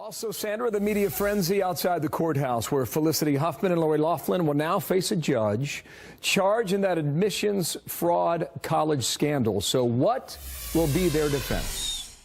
Also, Sandra, the media frenzy outside the courthouse where Felicity Huffman and Loughlin will now face a judge charged in that admissions fraud college scandal. So what will be their defense?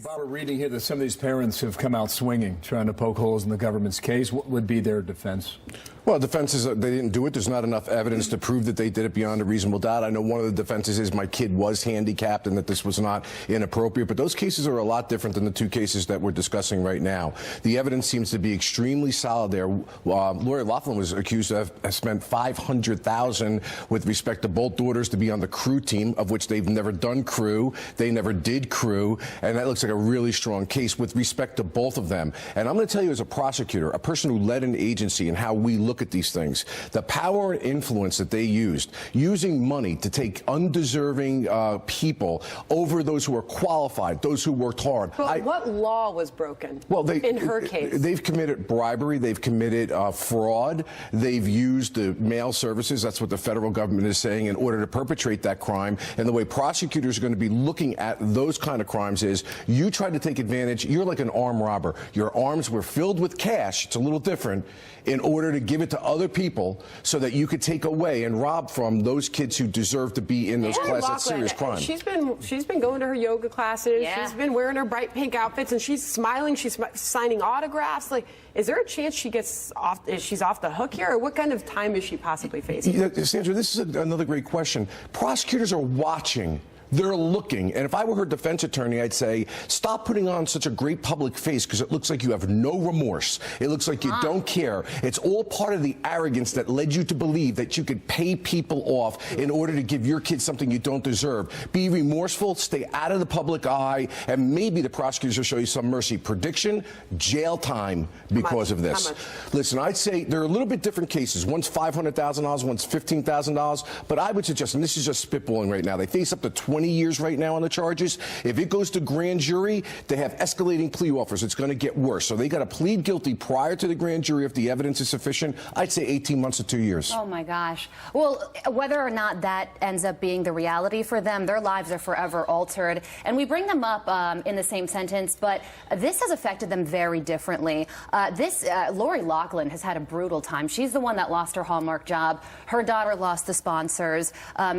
Bob, we're reading here that some of these parents have come out swinging, trying to poke holes in the government's case. What would be their defense? Well, defense is they didn't do it. There's not enough evidence to prove that they did it beyond a reasonable doubt. I know one of the defenses is my kid was handicapped and that this was not inappropriate. But those cases are a lot different than the two cases that we're discussing right now. The evidence seems to be extremely solid there. Loughlin was accused of have spent $500,000 with respect to both daughters to be on the crew team, of which they've never done crew. They never did crew. And that looks like a really strong case with respect to both of them. And I'm going to tell you, as a prosecutor, a person who led an agency and how we look at these things, the power and influence that they used, using money to take undeserving people over those who are qualified, those who worked hard. But what law was broken in her case? They've committed bribery. They've committed fraud. They've used the mail services. That's what the federal government is saying, in order to perpetrate that crime. And the way prosecutors are going to be looking at those kind of crimes is, you tried to take advantage. You're like an armed robber. Your arms were filled with cash. It's a little different, in order to give it to other people so that you could take away and rob from those kids who deserve to be in those classes. That's serious crime. She's been going to her yoga classes. Yeah. She's been wearing her bright pink outfits, and she's smiling. She's signing autographs. Like, is there a chance she gets off? She's off the hook here, or what kind of time is she possibly facing? Sandra, this is another great question. Prosecutors are watching. They're looking, and if I were her defense attorney, I'd say, stop putting on such a great public face, because it looks like you have no remorse. It looks like you don't care. It's all part of the arrogance that led you to believe that you could pay people off in order to give your kids something you don't deserve. Be remorseful, stay out of the public eye, and maybe the prosecutors will show you some mercy. Prediction, jail time because of this. Listen, I'd say there are a little bit different cases. One's $500,000, one's $15,000, but I would suggest, and this is just spitballing right now, they face up to 20 years right now on the charges. If it goes to grand jury, they have escalating plea offers. It's going to get worse. So they got to plead guilty prior to the grand jury if the evidence is sufficient. I'd say 18 months to 2 years. Oh, my gosh. Well, whether or not that ends up being the reality for them, their lives are forever altered. And we bring them up in the same sentence, but this has affected them very differently. Loughlin has had a brutal time. She's the one that lost her Hallmark job. Her daughter lost the sponsors.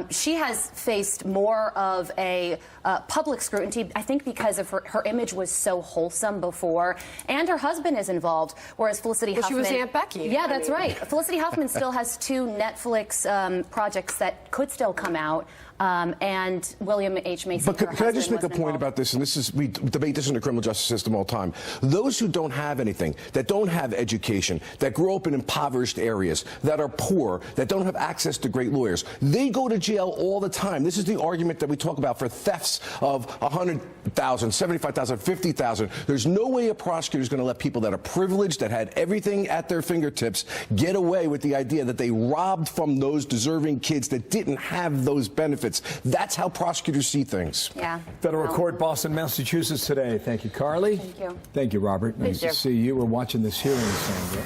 She has faced more of a public scrutiny, I think, because of her image was so wholesome before, and her husband is involved, whereas Felicity Huffman... She was Aunt Becky. Yeah, that's right. Felicity Huffman still has 2 Netflix projects that could still come out, and William H. Macy. But can I just make a point about this? And this is, we debate this in the criminal justice system all the time. Those who don't have anything, that don't have education, that grow up in impoverished areas, that are poor, that don't have access to great lawyers, they go to jail all the time. This is the argument that we talk about for thefts of $100,000, $75,000, $50,000. There's no way a prosecutor is going to let people that are privileged, that had everything at their fingertips, get away with the idea that they robbed from those deserving kids that didn't have those benefits. That's how prosecutors see things. Yeah. Federal Court, Boston, Massachusetts today. Thank you, Carly. Thank you. Thank you, Robert. Nice to see you. We're watching this hearing, Sandra.